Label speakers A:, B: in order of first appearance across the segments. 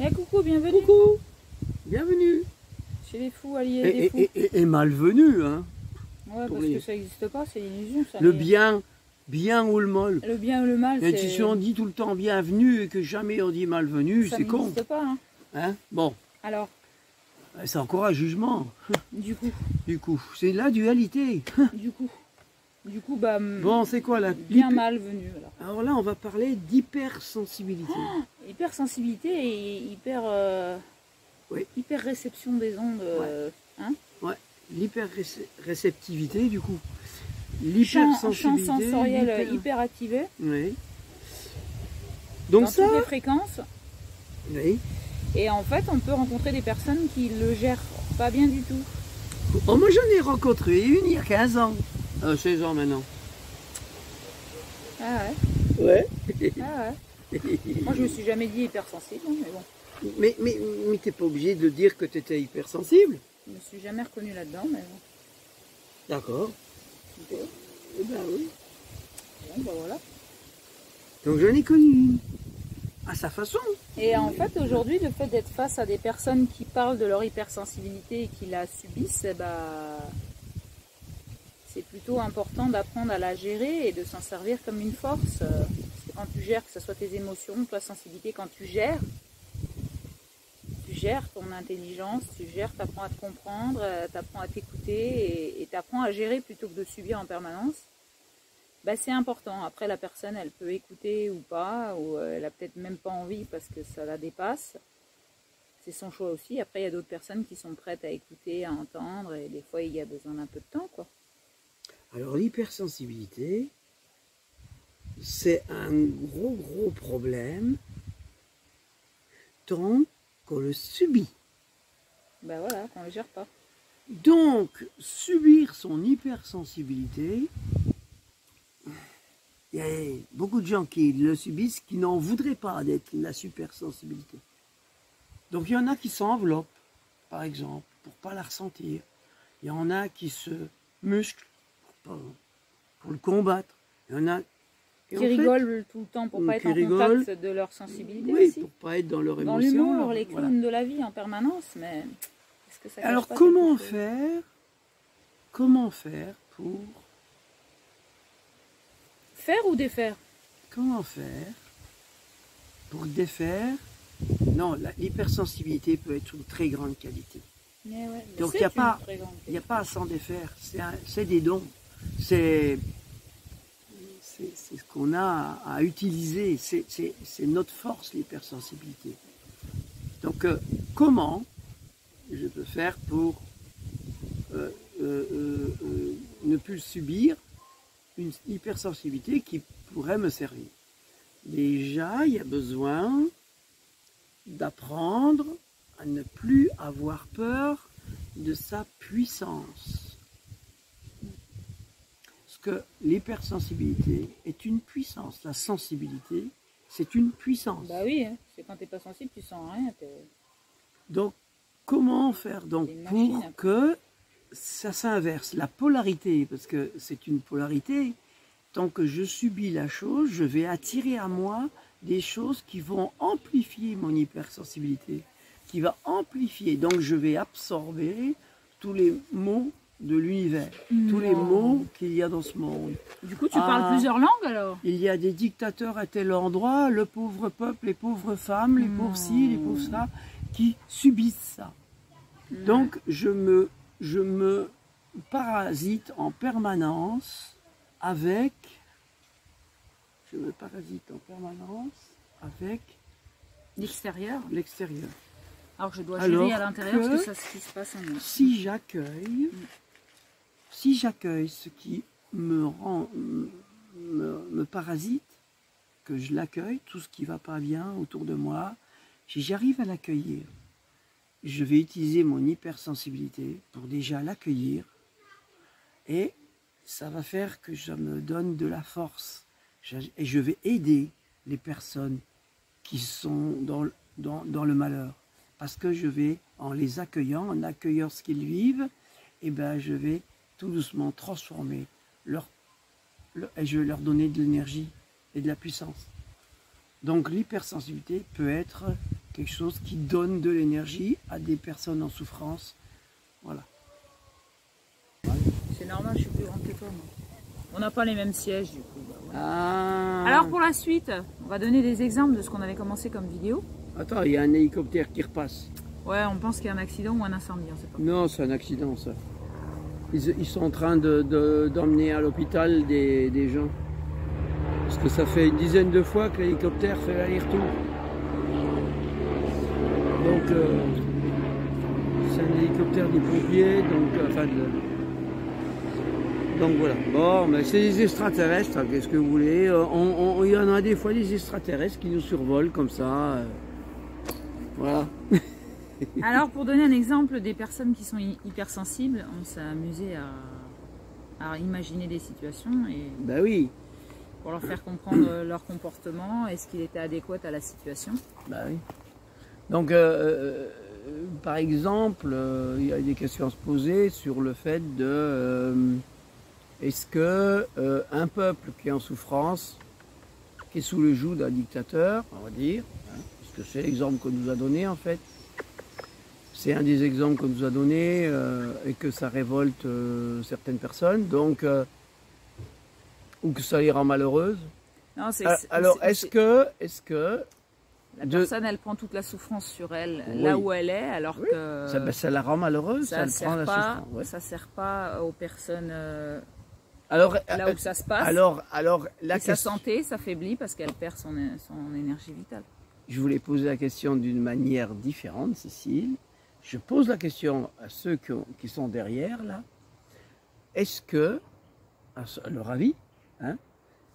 A: Eh coucou, bienvenue.
B: Coucou, bienvenue.
A: Chez les fous, alliés des fous.
B: Et malvenue, hein.
A: Ouais, parce que ça n'existe pas, c'est l'illusion.
B: Le bien ou le mal.
A: Le bien ou le mal,
B: Et
A: c'est...
B: si on dit tout le temps bienvenue et que jamais on dit malvenue, c'est con.
A: Ça n'existe pas, hein.
B: Hein? Bon.
A: Alors,
B: c'est encore un jugement.
A: Du coup,
B: c'est la dualité.
A: Du coup, bah...
B: Bon, c'est quoi là?
A: Bien malvenu,
B: alors là, on va parler d'hypersensibilité.
A: Oh, hypersensibilité et
B: oui.
A: hyper réception des ondes.
B: Ouais.
A: Hein?
B: Ouais. L'hyper-réceptivité, du coup.
A: Champ sensoriel hyper activé.
B: Oui. Donc
A: dans
B: ça...
A: toutes les fréquences.
B: Oui.
A: Et en fait, on peut rencontrer des personnes qui le gèrent pas bien du tout.
B: Oh, moi j'en ai rencontré une il y a 15 ans. 16 ans maintenant.
A: Ah ouais?
B: Ouais.
A: Ah ouais. Moi je me suis jamais dit hypersensible, hein, mais bon.
B: Mais t'es pas obligé de dire que tu étais hypersensible.
A: Je me suis jamais reconnue là-dedans, mais bon.
B: D'accord.
A: Okay.
B: Eh ben oui.
A: Bon, bah voilà.
B: Donc j'en ai connu une. À sa façon.
A: Et en fait, aujourd'hui, le fait d'être face à des personnes qui parlent de leur hypersensibilité et qui la subissent, eh ben, c'est plutôt important d'apprendre à la gérer et de s'en servir comme une force. Parce que quand tu gères, que ce soit tes émotions, ta sensibilité, quand tu gères ton intelligence, tu apprends à te comprendre, tu apprends à t'écouter et tu apprends à gérer plutôt que de subir en permanence. Bah, c'est important. Après, la personne, elle peut écouter ou pas, ou elle a peut-être même pas envie parce que ça la dépasse. C'est son choix aussi. Après, il y a d'autres personnes qui sont prêtes à écouter, à entendre, et des fois, il y a besoin d'un peu de temps, quoi.
B: Alors, l'hypersensibilité, c'est un gros problème tant qu'on le subit.
A: Ben voilà, qu'on ne le gère pas.
B: Donc, subir son hypersensibilité, il y a beaucoup de gens qui le subissent, qui n'en voudraient pas d'être la supersensibilité. Donc il y en a qui s'enveloppent, par exemple, pour ne pas la ressentir. Il y en a qui se musclent pour le combattre. Il y en a
A: qui rigolent tout le temps pour ne pas être en contact de leur sensibilité
B: oui,
A: aussi.
B: pour ne pas être dans leur émotion.
A: Dans l'humour, les clowns de la vie en permanence, mais est-ce que ça
B: alors comment faire pour...
A: Faire ou défaire?
B: Comment faire pour défaire? Non, l'hypersensibilité peut être une très grande qualité.
A: Mais ouais, mais
B: donc il n'y a pas à s'en défaire, c'est des dons. C'est ce qu'on a à utiliser, c'est notre force, l'hypersensibilité. Donc comment je peux faire pour ne plus subir une hypersensibilité qui pourrait me servir? Déjà, il y a besoin d'apprendre à ne plus avoir peur de sa puissance. Parce que l'hypersensibilité est une puissance. La sensibilité, c'est une puissance.
A: Bah oui, hein. C'est quand tu n'es pas sensible, tu sens rien.
B: Donc, comment faire donc pour que ça s'inverse? La polarité, parce que c'est une polarité. Tant que je subis la chose, je vais attirer à moi des choses qui vont amplifier mon hypersensibilité, qui va amplifier. Donc je vais absorber tous les maux de l'univers, tous les maux qu'il y a dans ce monde.
A: Du coup, tu parles plusieurs langues alors?
B: Il y a des dictateurs à tel endroit, le pauvre peuple, les pauvres femmes, les pauvres ci, les pauvres ça, qui subissent ça. Donc je me parasite en permanence avec... Je me parasite en permanence avec
A: l'extérieur. Alors que je dois gérer à l'intérieur parce que c'est ce qui se passe en moi.
B: Si j'accueille ce qui me parasite, que je l'accueille, tout ce qui ne va pas bien autour de moi, si j'arrive à l'accueillir, je vais utiliser mon hypersensibilité pour déjà l'accueillir et ça va faire que je me donne de la force. Et je vais aider les personnes qui sont dans le malheur. Parce que je vais, en les accueillant, en accueillant ce qu'ils vivent, et ben je vais tout doucement transformer et je vais leur donner de l'énergie et de la puissance. Donc l'hypersensibilité peut être quelque chose qui donne de l'énergie à des personnes en souffrance. Voilà.
A: C'est normal, je suis plus grande que toi. Moi. On n'a pas les mêmes sièges du coup. Bah, ouais.
B: Ah.
A: Alors pour la suite, on va donner des exemples de ce qu'on avait commencé comme vidéo.
B: Attends, il y a un hélicoptère qui repasse.
A: Ouais, on pense qu'il y a un accident ou un incendie, on sait pas.
B: Non, c'est un accident ça. Ils sont en train d'emmener à l'hôpital des gens. Parce que ça fait une dizaine de fois que l'hélicoptère fait l'aller-retour. Donc, c'est un hélicoptère des pompiers, donc voilà. Bon, mais c'est des extraterrestres, hein, qu'est-ce que vous voulez. Il y en a des fois des extraterrestres qui nous survolent comme ça. Voilà.
A: Alors pour donner un exemple des personnes qui sont hypersensibles, on s'est amusé à imaginer des situations et
B: Ben oui.
A: pour leur faire comprendre leur comportement, est-ce qu'il était adéquat à la situation.
B: Ben oui. Donc, par exemple, il y a des questions à se poser sur le fait de est-ce que un peuple qui est en souffrance, qui est sous le joug d'un dictateur, on va dire, hein, parce que c'est l'exemple qu'on nous a donné en fait, c'est un des exemples qu'on nous a donné et que ça révolte certaines personnes, donc ou que ça les rend malheureuses.
A: Non,
B: alors, est-ce que
A: la personne, elle prend toute la souffrance sur elle, oui, là où elle est, alors
B: oui,
A: que
B: ça la rend malheureuse, ça prend la souffrance. Ouais.
A: Ça ne sert pas aux personnes
B: alors,
A: là où ça se passe.
B: Alors
A: sa santé s'affaiblit parce qu'elle perd son énergie vitale.
B: Je voulais poser la question d'une manière différente, Cécile. Je pose la question à ceux qui sont derrière, là. Est-ce que, à leur avis, hein,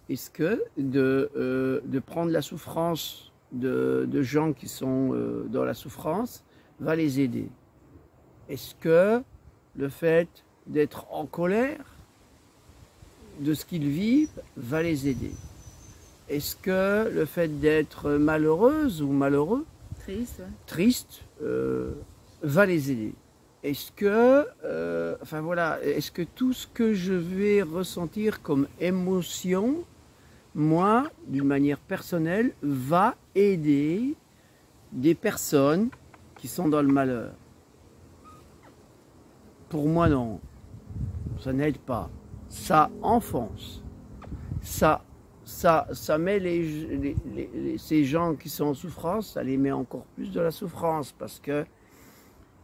B: est-ce que de prendre la souffrance de gens qui sont dans la souffrance va les aider? Est-ce que le fait d'être en colère de ce qu'ils vivent va les aider? Est-ce que le fait d'être malheureuse ou malheureux, triste, va les aider? Est-ce que, enfin voilà, est-ce que tout ce que je vais ressentir comme émotion, moi, d'une manière personnelle, va aider des personnes qui sont dans le malheur? Pour moi, non. Ça n'aide pas. Ça enfonce. Ça met ces gens qui sont en souffrance, ça les met encore plus de la souffrance parce que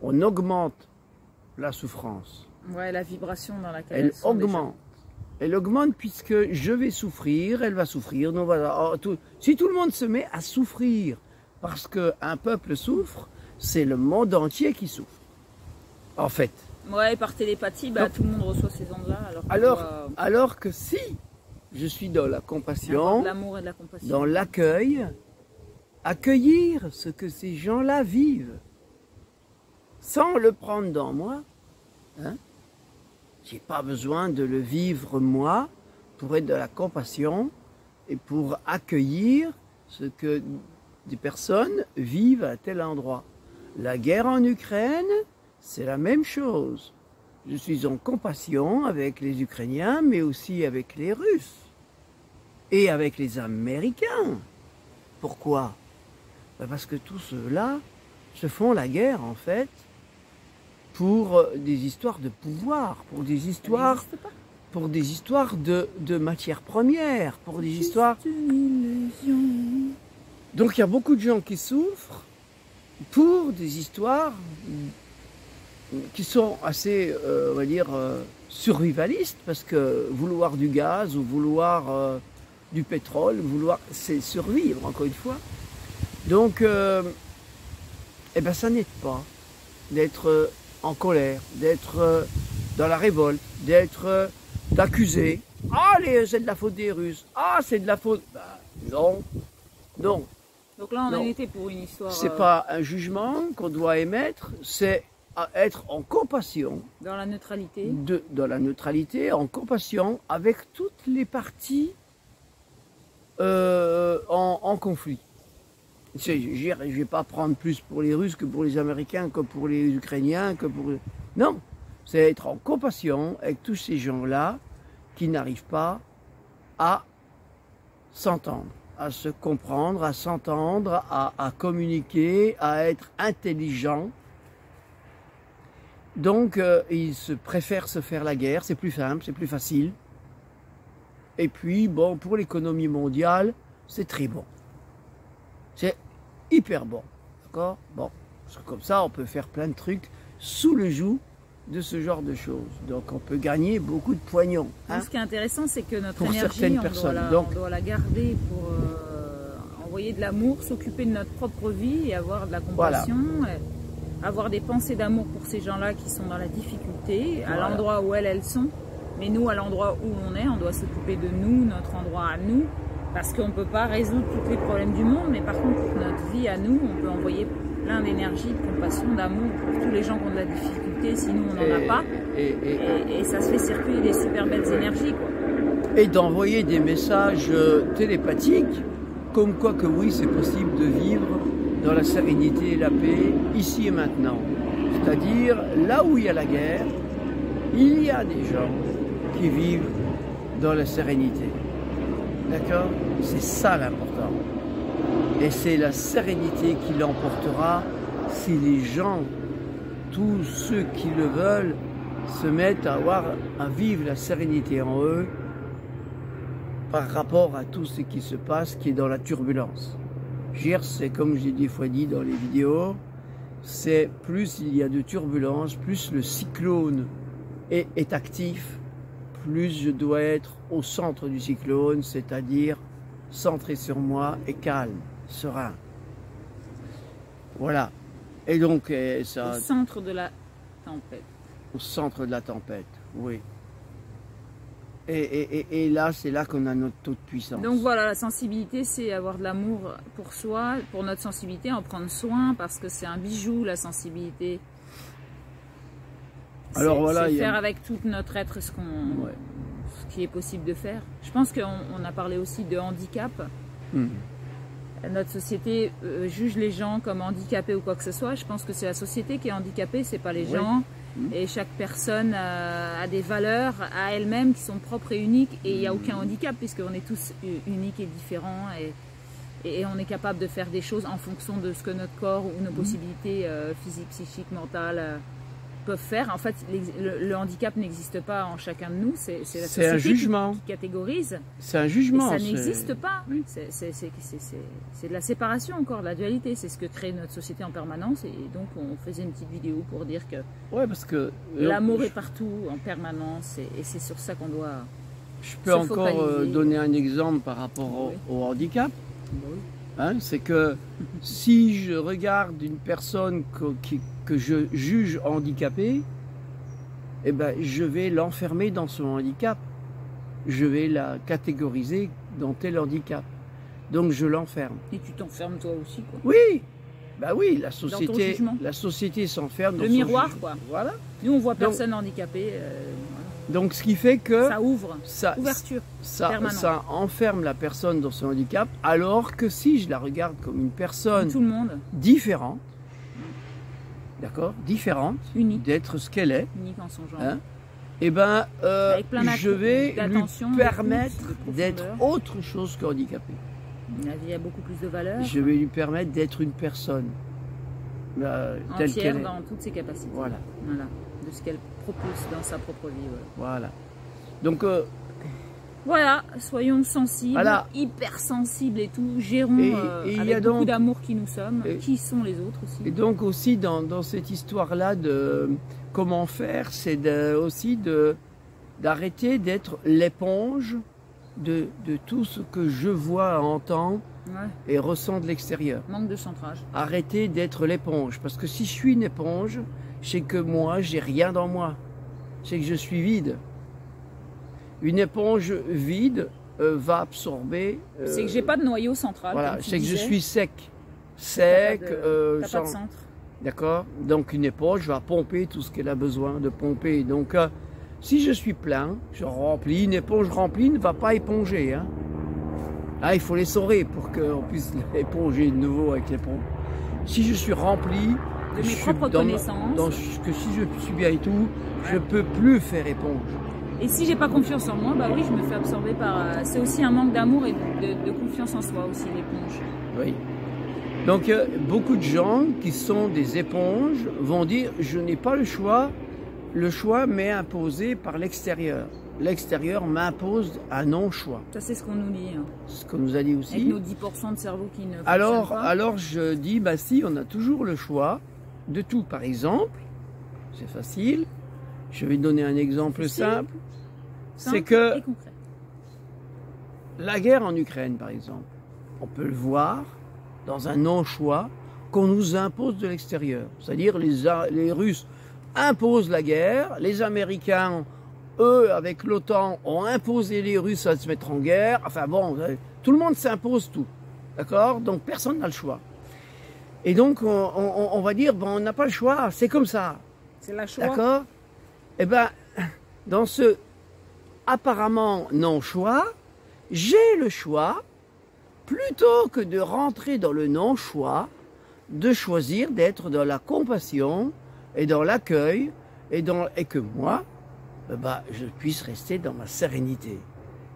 B: on augmente la souffrance.
A: Ouais, la vibration dans laquelle
B: elle augmente. Elle augmente puisque je vais souffrir, elle va souffrir. Donc voilà. Si tout le monde se met à souffrir parce qu'un peuple souffre, c'est le monde entier qui souffre. En fait.
A: Ouais, par télépathie, bah, tout le monde reçoit ces ondes-là.
B: Alors que si je suis dans la compassion,
A: l'amour et de la compassion,
B: dans l'accueil, accueillir ce que ces gens-là vivent, sans le prendre dans moi, hein, j'ai pas besoin de le vivre moi pour être de la compassion et pour accueillir ce que des personnes vivent à tel endroit. La guerre en Ukraine, c'est la même chose. Je suis en compassion avec les Ukrainiens, mais aussi avec les Russes et avec les Américains. Pourquoi? Parce que tous ceux-là se font la guerre, en fait, pour des histoires de pouvoir, pour des histoires de matières premières, pour des histoires... Donc il y a beaucoup de gens qui souffrent pour des histoires qui sont assez, on va dire, survivalistes, parce que vouloir du gaz ou vouloir du pétrole, c'est survivre, encore une fois. Donc, eh ben, ça n'aide pas d'être en colère, d'être dans la révolte, d'accuser. Ah, c'est de la faute des Russes. Ah, c'est de la faute... Ben, non, non.
A: Donc là, on a été pour une histoire...
B: C'est pas un jugement qu'on doit émettre, c'est être en compassion.
A: Dans la neutralité.
B: Dans la neutralité, en compassion, avec toutes les parties en conflit. Je ne vais pas prendre plus pour les Russes que pour les Américains, que pour les Ukrainiens, que pour... Non, c'est être en compassion avec tous ces gens-là qui n'arrivent pas à s'entendre. à se comprendre, à s'entendre, à communiquer, à être intelligent. Donc, ils préfèrent se faire la guerre, c'est plus simple, c'est plus facile. Et puis, bon, pour l'économie mondiale, c'est très bon. C'est hyper bon, d'accord? Bon, parce que comme ça, on peut faire plein de trucs sous le joug de ce genre de choses. Donc, on peut gagner beaucoup de pognon. Hein?
A: Ce qui est intéressant, c'est que notre
B: pour
A: énergie, on doit la garder pour envoyer de l'amour, s'occuper de notre propre vie et avoir de la compassion. Voilà. Avoir des pensées d'amour pour ces gens-là qui sont dans la difficulté, à l'endroit où elles sont. Mais nous, à l'endroit où on doit s'occuper de nous, notre endroit à nous, parce qu'on ne peut pas résoudre tous les problèmes du monde, mais par contre, pour notre vie à nous, on peut envoyer plein d'énergie, de compassion, d'amour pour tous les gens qui ont de la difficulté, sinon on n'en a pas. Et ça se fait circuler des super belles énergies, quoi.
B: Et d'envoyer des messages télépathiques, comme quoi que oui, c'est possible de vivre dans la sérénité et la paix, ici et maintenant. C'est-à-dire, là où il y a la guerre, il y a des gens qui vivent dans la sérénité. D'accord? C'est ça l'important. Et c'est la sérénité qui l'emportera si les gens, tous ceux qui le veulent, se mettent à vivre la sérénité en eux par rapport à tout ce qui se passe, qui est dans la turbulence. C'est comme j'ai des fois dit dans les vidéos, c'est plus il y a de turbulence, plus le cyclone est actif, plus je dois être au centre du cyclone, c'est-à-dire centré sur moi et calme, serein. Voilà. Et donc ça.
A: Au centre de la tempête.
B: Au centre de la tempête, oui. Et là, c'est là qu'on a notre taux de puissance.
A: Donc voilà, la sensibilité, c'est avoir de l'amour pour soi, pour notre sensibilité, en prendre soin, parce que c'est un bijou, la sensibilité.
B: Alors voilà,
A: c'est faire avec tout notre être ce qui est possible de faire. Je pense qu'on a parlé aussi de handicap. Notre société juge les gens comme handicapés ou quoi que ce soit. Je pense que c'est la société qui est handicapée, c'est pas les gens. Et chaque personne a des valeurs à elle-même qui sont propres et uniques, et il n'y a aucun handicap puisqu'on est tous uniques et différents, et on est capable de faire des choses en fonction de ce que notre corps ou nos possibilités physiques, psychiques, mentales peuvent faire. En fait, le handicap n'existe pas en chacun de nous, c'est la société
B: un jugement.
A: Qui catégorise.
B: C'est un jugement.
A: Et ça n'existe pas. Oui. C'est de la séparation encore, de la dualité. C'est ce que crée notre société en permanence. Et donc, on faisait une petite vidéo pour dire que,
B: parce que
A: l'amour est partout, en permanence. Et c'est sur ça qu'on doit
B: Je peux encore donner un exemple par rapport au handicap.
A: Oui.
B: Hein, c'est que si je regarde une personne que je juge handicapée, eh ben, je vais l'enfermer dans son handicap. Je vais la catégoriser dans tel handicap. Donc je l'enferme.
A: Et tu t'enfermes toi aussi, quoi.
B: Oui, bah oui, la société s'enferme dans
A: le
B: son
A: miroir,
B: jugement.
A: quoi.
B: Voilà.
A: Nous, on voit personne handicapée.
B: Donc ce qui fait que
A: ça ouvre, ouverture permanente.
B: Ça enferme la personne dans son handicap, alors que si je la regarde comme une personne
A: tout le monde.
B: Différente, d'accord, différente,
A: unique,
B: d'être ce qu'elle est,
A: unique en son genre,
B: hein, et ben je vais lui permettre d'être autre chose que handicapée.
A: La vie a beaucoup plus de valeur.
B: Je vais lui permettre d'être une personne telle qu'elle est,
A: dans toutes ses capacités.
B: Voilà.
A: De ce qu'elle propose dans sa propre vie.
B: Voilà. Donc
A: voilà, soyons sensibles, hypersensibles et tout, gérons avec beaucoup d'amour qui nous sommes, qui sont les autres aussi.
B: Et donc aussi dans cette histoire-là de comment faire, c'est aussi d'arrêter d'être l'éponge de tout ce que je vois, entends et ressens de l'extérieur.
A: Manque de centrage.
B: Arrêter d'être l'éponge, parce que si je suis une éponge, c'est que moi, j'ai rien dans moi. C'est que je suis vide. Une éponge vide va absorber.
A: C'est que j'ai pas de noyau central.
B: Voilà, c'est que je suis sec. Sec.
A: T'as pas de centre.
B: D'accord. Donc une éponge va pomper tout ce qu'elle a besoin de pomper. Donc si je suis plein, je remplis. Une éponge remplie ne va pas éponger. Hein. Là, il faut l'essorer pour qu'on puisse éponger de nouveau avec l'éponge. Si je suis rempli
A: de mes propres connaissances,
B: que si je suis bien et tout, je ne peux plus faire éponge.
A: Et si j'ai pas confiance en moi, bah oui, je me fais absorber par... c'est aussi un manque d'amour et de confiance en soi aussi, l'éponge.
B: Oui. Donc, beaucoup de gens qui sont des éponges vont dire « je n'ai pas le choix m'est imposé par l'extérieur. L'extérieur m'impose un non-choix. »
A: Ça, c'est ce qu'on nous dit. Hein.
B: Ce qu'on nous a dit aussi.
A: Avec nos 10% de cerveau qui ne fonctionnent pas.
B: Alors je dis, bah si, on a toujours le choix de tout. Par exemple, c'est facile, je vais donner un exemple simple. C'est que la guerre en Ukraine, par exemple, on peut le voir dans un non-choix qu'on nous impose de l'extérieur. C'est-à-dire les Russes imposent la guerre, les Américains, eux, avec l'OTAN, ont imposé les Russes à se mettre en guerre. Enfin bon, tout le monde s'impose tout. D'accord? Donc personne n'a le choix. Et donc on va dire, bon, on n'a pas le choix, c'est comme ça.
A: C'est la choix.
B: D'accord? Eh bien, dans ce apparemment non-choix, j'ai le choix, plutôt que de rentrer dans le non-choix, de choisir d'être dans la compassion et dans l'accueil et que moi, bah, je puisse rester dans ma sérénité.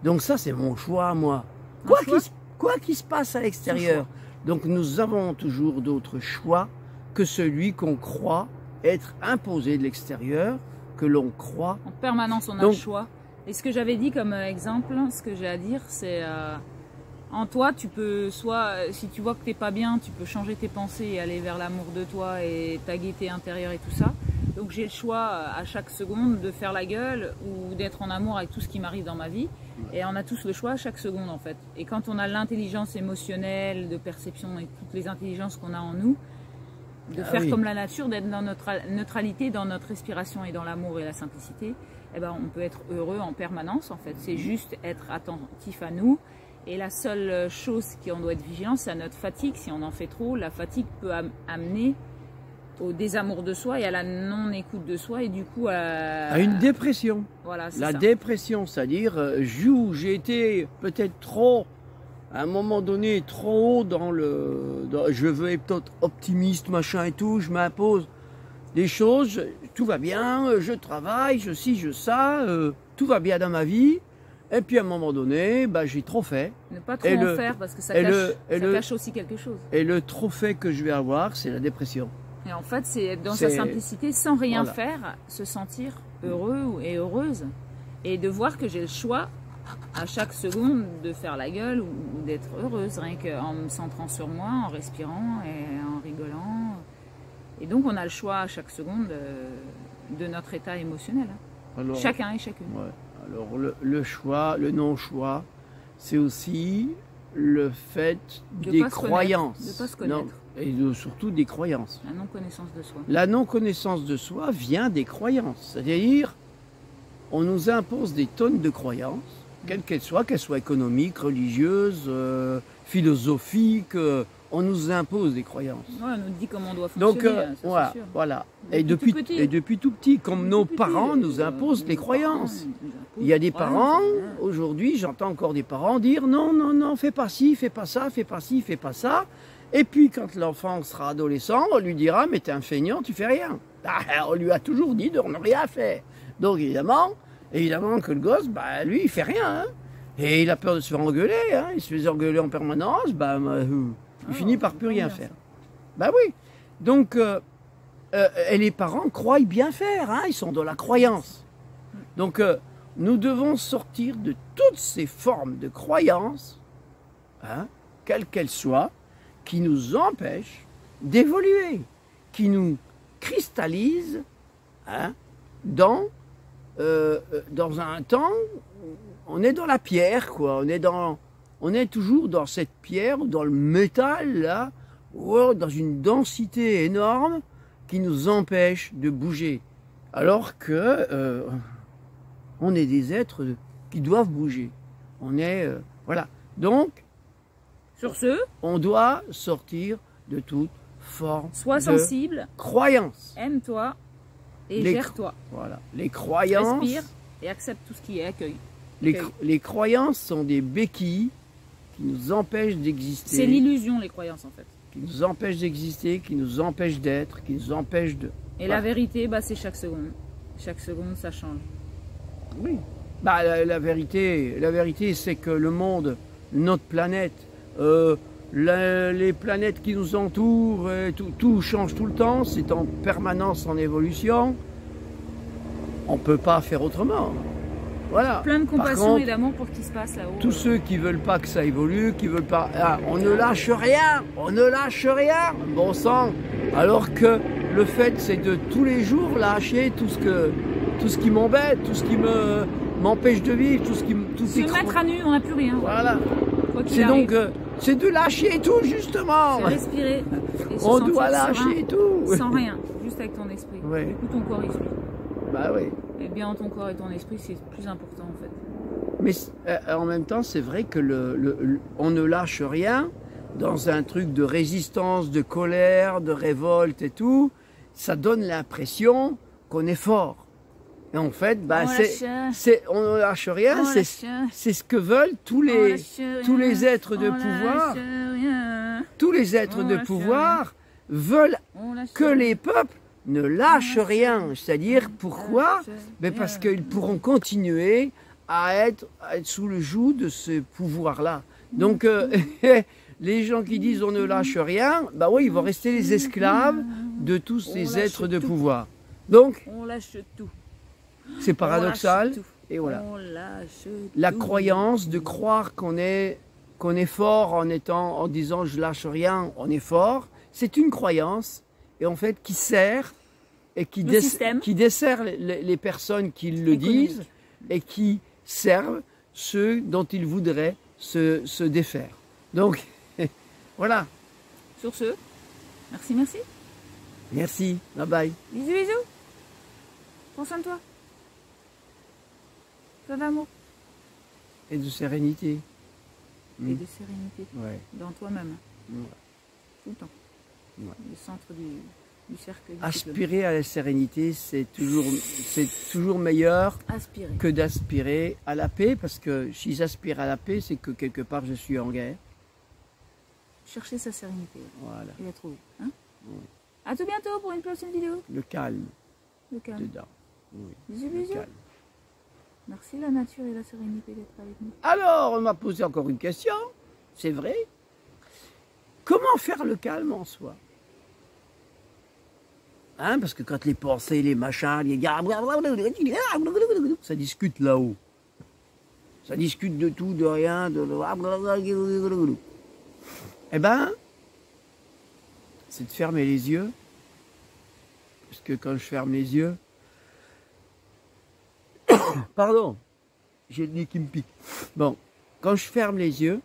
B: Donc ça, c'est mon choix à moi. Quoi qu'il se passe à l'extérieur. Donc nous avons toujours d'autres choix que celui qu'on croit être imposé de l'extérieur, que l'on croit.
A: En permanence, on a le choix. Et ce que j'avais dit comme exemple, ce que j'ai à dire, c'est en toi, tu peux soit, si tu vois que t'es pas bien, tu peux changer tes pensées et aller vers l'amour de toi et ta gaieté intérieure et tout ça. Donc j'ai le choix à chaque seconde de faire la gueule ou d'être en amour avec tout ce qui m'arrive dans ma vie. Et on a tous le choix à chaque seconde en fait. Et quand on a l'intelligence émotionnelle, de perception et toutes les intelligences qu'on a en nous, de faire comme la nature, d'être dans notre neutralité, dans notre respiration et dans l'amour et la simplicité, eh ben, on peut être heureux en permanence en fait. C'est juste être attentif à nous. Et la seule chose qu'on doit être vigilant, c'est à notre fatigue. Si on en fait trop, la fatigue peut amener au désamour de soi et à la non-écoute de soi et du coup à
B: une dépression.
A: Voilà,
B: la dépression, c'est-à-dire j'ai été peut-être trop, à un moment donné, trop haut je veux être optimiste, machin et tout, je m'impose des choses, tout va bien, je travaille, je ci, je ça, tout va bien dans ma vie. Et puis à un moment donné, bah, j'ai trop fait.
A: Ne pas trop en faire parce que ça cache aussi quelque chose.
B: Et le trop fait que je vais avoir, c'est la dépression.
A: Et en fait, c'est dans sa simplicité, sans rien faire, se sentir heureux et heureuse. Et de voir que j'ai le choix à chaque seconde de faire la gueule ou d'être heureuse, rien qu'en me centrant sur moi, en respirant et en rigolant. Et donc on a le choix à chaque seconde de notre état émotionnel. Alors, chacun et chacune.
B: Ouais. Alors le choix, le non-choix, c'est aussi le fait des croyances.
A: De ne pas se connaître.
B: Non, et surtout des croyances.
A: La non-connaissance de soi.
B: La non-connaissance de soi vient des croyances. C'est-à-dire, on nous impose des tonnes de croyances, quelles qu'elles soient économiques, religieuses, philosophiques. On nous impose des croyances.
A: Ouais, on nous dit comment on doit fonctionner.
B: Donc, voilà. Et depuis tout petit, comme nos parents nous imposent les croyances. Il y a des parents, aujourd'hui, j'entends encore des parents dire non, non, non, fais pas ci, fais pas ça, fais pas ci, fais pas ça. Et puis, quand l'enfant sera adolescent, on lui dira, mais t'es un feignant, tu fais rien. On lui a toujours dit de ne rien faire. Donc, évidemment que le gosse, bah, lui, il fait rien. Hein. Et il a peur de se faire engueuler. Hein. Il se fait engueuler en permanence. Bah, il finit par plus rien faire. Ben oui. Donc, et les parents croient bien faire. Hein, ils sont dans la croyance. Donc, nous devons sortir de toutes ces formes de croyances, hein, quelles qu'elles soient, qui nous empêchent d'évoluer, qui nous cristallisent hein, dans un temps, on est dans la pierre, quoi. On est toujours dans cette pierre, dans le métal, là, dans une densité énorme qui nous empêche de bouger. Alors que on est des êtres qui doivent bouger. On est... voilà. Donc,
A: sur ce,
B: on doit sortir de toute forme
A: sois sensible,
B: croyance.
A: Aime-toi et gère-toi.
B: Voilà. Les croyances...
A: Respire et accepte tout ce qui est accueil.
B: Les croyances sont des béquilles qui nous empêchent d'exister.
A: C'est l'illusion, les croyances, en fait.
B: Qui nous empêchent d'exister, qui nous empêchent d'être, qui nous empêchent de...
A: Et la vérité, bah, c'est chaque seconde. Chaque seconde, ça change.
B: Oui. Bah, la vérité, c'est que le monde, notre planète, les planètes qui nous entourent, tout change tout le temps, c'est en permanence en évolution. On ne peut pas faire autrement. Voilà.
A: Plein de
B: Par
A: compassion
B: contre,
A: et d'amour pour ce qui se passe là-haut.
B: tous ceux qui veulent pas que ça évolue, qui veulent pas, on ne lâche rien, on ne lâche rien, bon sang. Alors que le fait, c'est de tous les jours lâcher tout ce qui m'embête, tout ce qui m'empêche de vivre, tout
A: Se mettre à nu, on n'a plus rien.
B: Voilà.
A: Quoi qu'il
B: C'est
A: arrive.
B: donc, c'est de lâcher tout justement.
A: C'est respirer. Et se
B: On
A: sentir
B: doit
A: serein,
B: lâcher tout.
A: Sans rien, juste avec ton esprit.
B: Ouais.
A: Du coup, ton corps il suit.
B: Bah oui.
A: Et bien ton corps et ton esprit, c'est plus important en fait.
B: Mais en même temps, c'est vrai que on ne lâche rien dans un truc de résistance, de colère, de révolte et tout. Ça donne l'impression qu'on est fort. Et en fait, bah, on ne lâche rien. C'est ce que veulent tous les êtres de pouvoir. Tous les êtres de pouvoir veulent que les peuples ne lâchent rien. C'est-à-dire, pourquoi? Ben parce qu'ils pourront continuer à être sous le joug de ce pouvoir-là. Donc, les gens qui disent on ne lâche rien, bah oui, ils vont rester les esclaves de tous ces êtres de pouvoir. Donc,
A: on lâche tout.
B: C'est paradoxal. Et voilà. La
A: tout.
B: croyance de croire qu'on est fort en disant je lâche rien, on est fort, c'est une croyance et en fait qui sert et qui dessert les personnes qui le disent et qui servent ceux dont ils voudraient se défaire. Donc, voilà.
A: Sur ce, merci.
B: Merci, bye bye.
A: Bisous. Prends soin de toi. Plein d'amour.
B: Et de sérénité.
A: Et de sérénité.
B: Ouais.
A: Dans toi-même.
B: Ouais.
A: Tout le temps.
B: Ouais.
A: Le centre du cercle.
B: Aspirer à la sérénité, c'est toujours meilleur que d'aspirer à la paix, parce que si j'aspire à la paix, c'est que quelque part je suis en guerre.
A: Chercher sa sérénité.
B: Voilà.
A: Et la trouver. Hein?
B: Oui.
A: À tout bientôt pour une prochaine vidéo.
B: Le calme.
A: Le calme.
B: Dedans. Oui.
A: Bisous.
B: Calme.
A: Merci la nature et la sérénité d'être avec nous.
B: Alors, on m'a posé encore une question, c'est vrai. Comment faire le calme en soi? Hein, parce que quand les pensées, les machins, les gars, ça discute là-haut. Ça discute de tout, de rien, Eh ben, c'est de fermer les yeux. Parce que quand je ferme les yeux, pardon, j'ai le nez qui me pique. Bon, quand je ferme les yeux,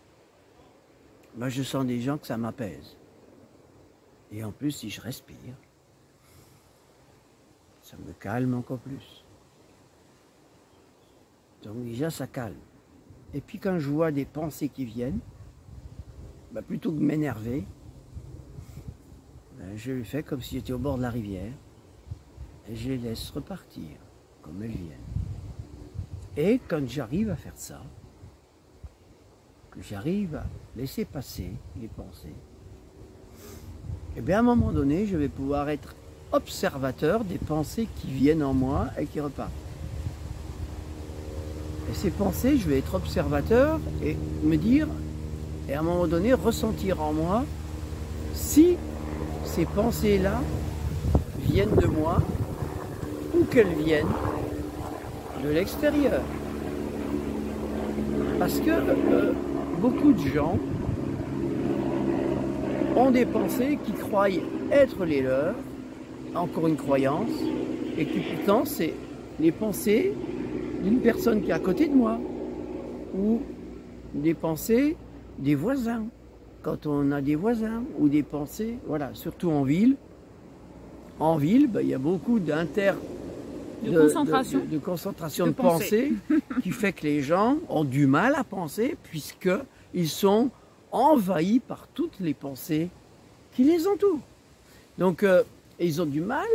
B: ben je sens déjà que ça m'apaise. Et en plus, si je respire, ça me calme encore plus. Donc déjà, ça calme. Et puis quand je vois des pensées qui viennent, ben plutôt que de m'énerver, ben je le fais comme si j'étais au bord de la rivière. Et je les laisse repartir comme elles viennent. Et quand j'arrive à faire ça, que j'arrive à laisser passer les pensées, et bien à un moment donné, je vais pouvoir être observateur des pensées qui viennent en moi et qui repartent. Et ces pensées, je vais être observateur et me dire, et à un moment donné, ressentir en moi si ces pensées-là viennent de moi ou qu'elles viennent de l'extérieur. Parce que beaucoup de gens ont des pensées qui croient être les leurs, encore une croyance, et qui pourtant c'est les pensées d'une personne qui est à côté de moi, ou des pensées des voisins, quand on a des voisins, ou des pensées, voilà, surtout en ville. En ville, ben, il y a beaucoup de concentration de pensée qui fait que les gens ont du mal à penser puisqu'ils sont envahis par toutes les pensées qui les entourent. Donc, ils ont du mal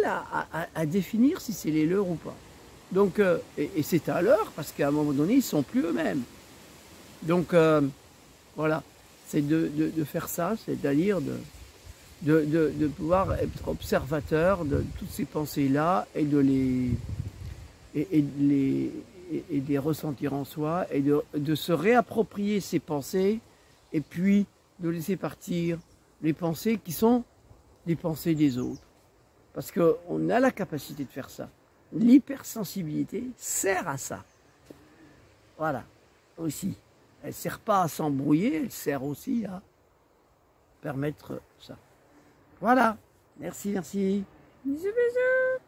B: à définir si c'est les leurs ou pas. Donc, et c'est à l'heure parce qu'à un moment donné, ils ne sont plus eux-mêmes. Donc, voilà, c'est de faire ça, c'est-à-dire de pouvoir être observateur de toutes ces pensées-là et de et de les ressentir en soi et de se réapproprier ses pensées et puis de laisser partir les pensées qui sont les pensées des autres. Parce qu'on a la capacité de faire ça. L'hypersensibilité sert à ça. Voilà, aussi. Elle ne sert pas à s'embrouiller, elle sert aussi à permettre ça. Voilà, merci, merci.
A: Bisous, bisous.